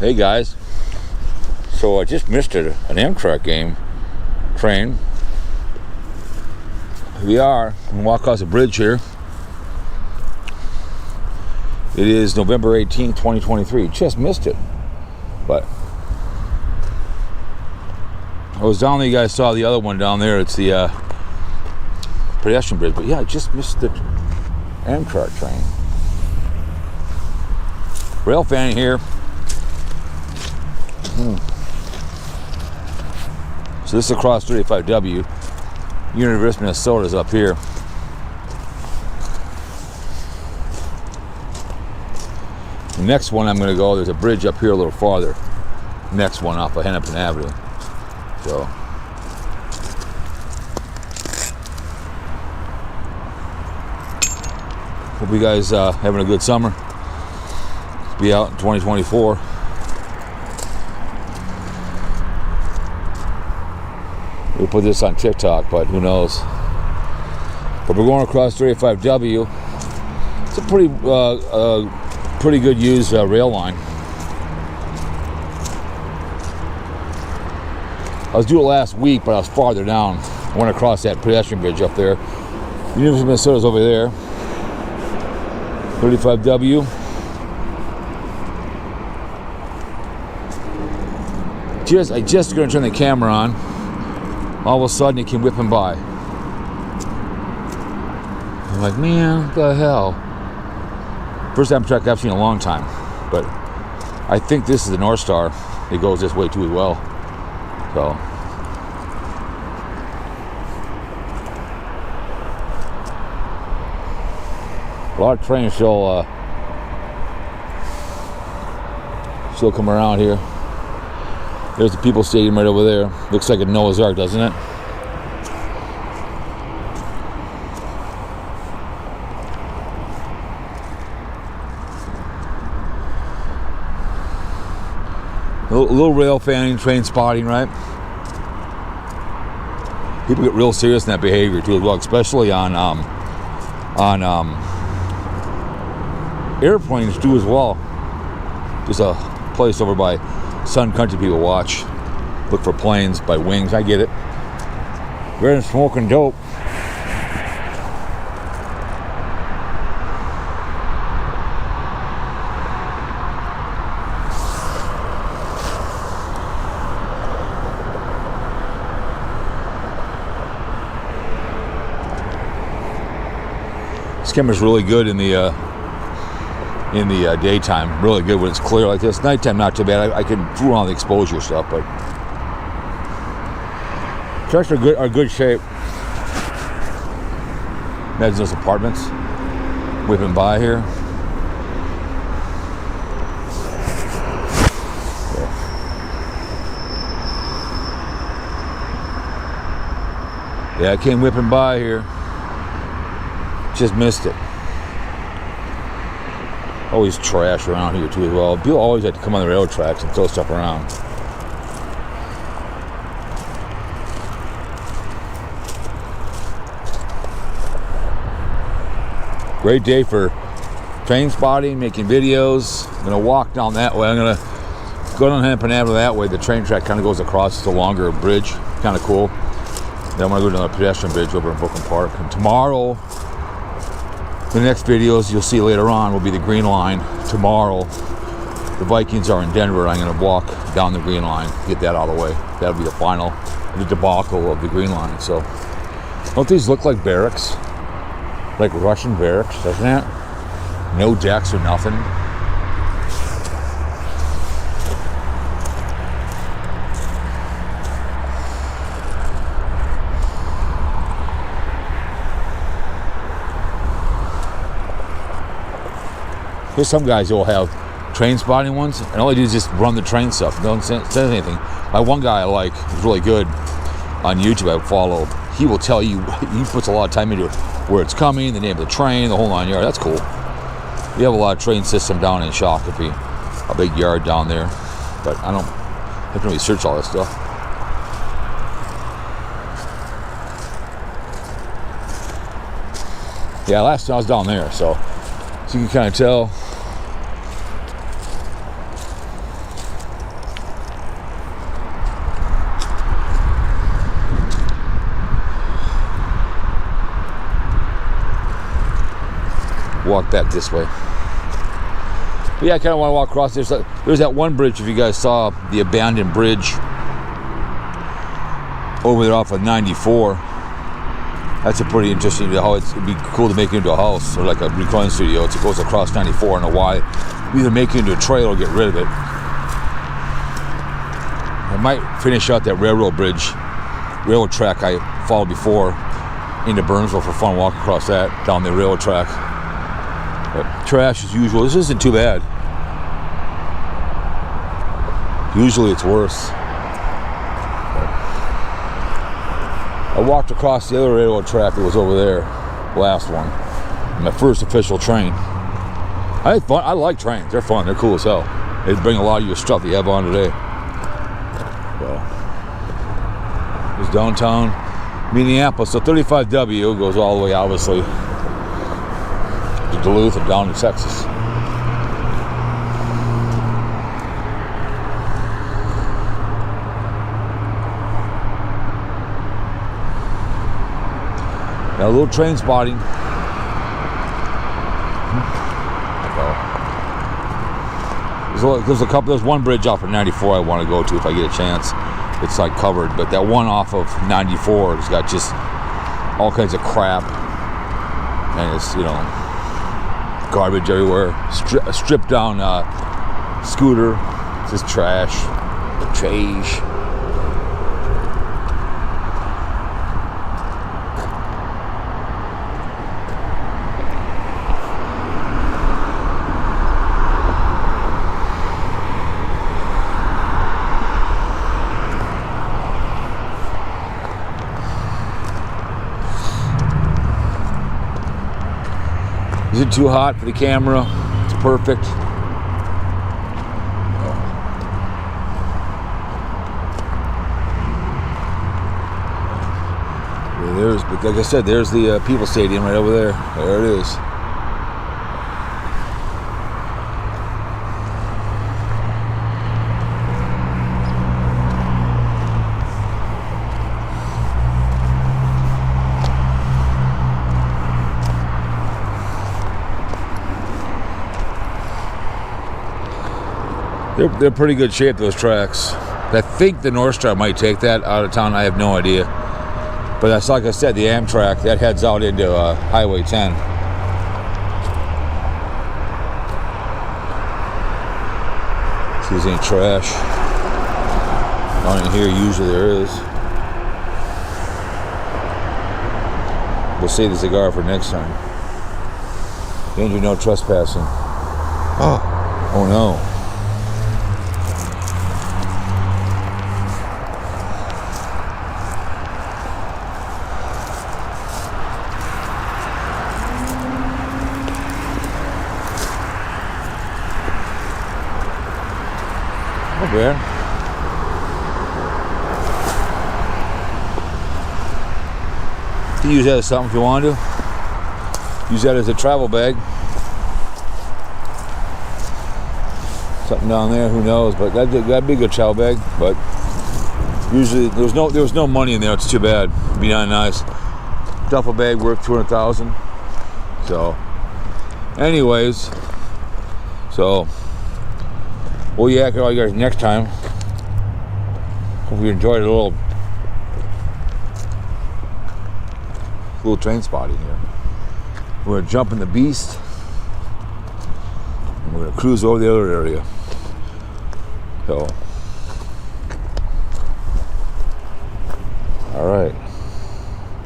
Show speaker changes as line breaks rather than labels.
Hey guys, so I just missed an Amtrak train. Here we are, I'm gonna walk across the bridge here. It is November 18th, 2023. Just missed it, but I was down there. You guys saw the other one down there. It's the pedestrian bridge, but yeah, I just missed the Amtrak train. Rail fan here. So this is across 35W. University of Minnesota is up here. The next one I'm going to go, there's a bridge up here a little farther. Next one off of Hennepin Avenue. So hope you guys having a good summer. Be out in 2024. We'll put this on TikTok, but who knows. But we're going across 35W. It's a pretty good used rail line. I was doing it last week, but I was farther down. I went across that pedestrian bridge up there. University of Minnesota's over there. 35W. I just going to turn the camera on. All of a sudden, it came whipping by. I'm like, man, what the hell? First Amtrak I've seen in a long time, but I think this is the North Star. It goes this way too as well. So a lot of trains still come around here. There's the People Stadium right over there. Looks like a Noah's Ark, doesn't it? A little rail fanning, train spotting, right? People get real serious in that behavior too as well, especially on airplanes too as well. There's a place over by Sun Country people watch. Look for planes by wings. I get it. Better than smoking dope. This camera's really good in the daytime, really good when it's clear like this. Nighttime, not too bad. I can fool on the exposure stuff, but trucks are good shape. Imagine those apartments whipping by here. Yeah, I came whipping by here. Just missed it. Always trash around here too as well. People always like to come on the railroad tracks and throw stuff around. Great day for train spotting, making videos. I'm gonna walk down that way. I'm gonna go down Hennepin Avenue that way. The train track kind of goes across. It's a longer bridge, kind of cool. Then I'm gonna go down the pedestrian bridge over in Brooklyn Park. And tomorrow, the next videos you'll see later on will be the Green Line. Tomorrow, the Vikings are in Denver. I'm going to walk down the Green Line, get that out of the way. That'll be the final, the debacle of the Green Line. So, don't these look like barracks? Like Russian barracks, doesn't it? No decks or nothing. There's some guys who will have train spotting ones, and all they do is just run the train stuff. Don't say anything. My one guy I like, who's really good on YouTube, I follow. He will tell you, he puts a lot of time into it, where it's coming, the name of the train, the whole 9 yards. That's cool. We have a lot of train system down in Shakopee, a big yard down there, but I don't really search all that stuff. Yeah, last time I was down there, so you can kind of tell. walk back this way. But yeah, I kind of want to walk across there. There's that one bridge, if you guys saw the abandoned bridge over there off of 94. That's a pretty interesting, how it'd be cool to make it into a house or like a recording studio. It goes across 94. I don't know why. Either make it into a trail or get rid of it. I might finish out that railroad track I followed before into Burnsville for fun, walk across that down the railroad track. But trash as usual. This isn't too bad. Usually it's worse. I walked across the other railroad track that was over there, last one, my first official train. I had fun. I like trains. They're fun. They're cool as hell. They bring a lot of your stuff that you have on today. So, it's downtown Minneapolis. So 35W goes all the way, obviously, to Duluth and down to Texas. Now a little train spotting. There's one bridge off of 94 I want to go to if I get a chance. It's like covered, but that one off of 94 has got just all kinds of crap, and it's, you know, garbage everywhere. A stripped down scooter, just trash. Isn't too hot for the camera. It's perfect. Like I said, there's the People Stadium right over there. There it is. They're pretty good shape, those tracks. I think the North Star might take that out of town. I have no idea. But that's, like I said, the Amtrak, that heads out into Highway 10. See if there's any trash. Down in here, usually there is. We'll save the cigar for next time. Danger, no trespassing. Oh no. Bear. You can use that as something if you want to. Use that as a travel bag. Something down there, who knows? But that'd be a good travel bag. But usually there was no money in there. It's too bad. It'd be not nice. Duffel bag worth $200,000. So, anyways, we'll yak at all you guys next time. Hope you enjoyed a little train spotting here. We're gonna jump in the Beast, and we're gonna cruise over the other area. So